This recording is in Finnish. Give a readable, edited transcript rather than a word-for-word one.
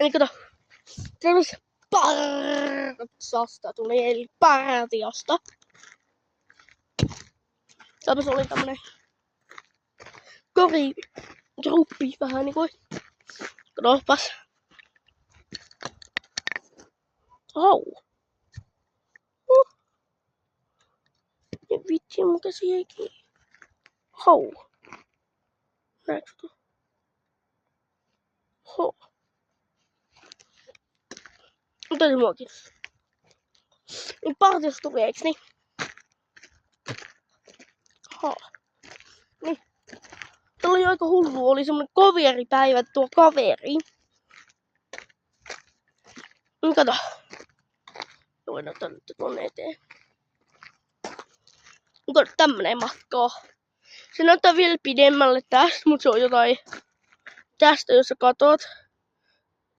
Eli kato, tämmöis partsasta tuli, eli partiosta. Tämmöis oli tämmönen korigruppi vähän niinku. Katsopas. Au. Ja vitsi, mun käsi ei kiinni. Au. Näetkö tuo? Ho. Mutta se muakin. Niin partiosta tuli, eiks niin? Ha. Niin. Tää oli aika hullu, oli semmonen kaveripäivä tuo kaveri. Niin kato. Voidaan ottaa nyt tuonne eteen. Kato, tämmönen matkaa. Se näyttää vielä pidemmälle tästä, mut se on jotain tästä, jos sä katot.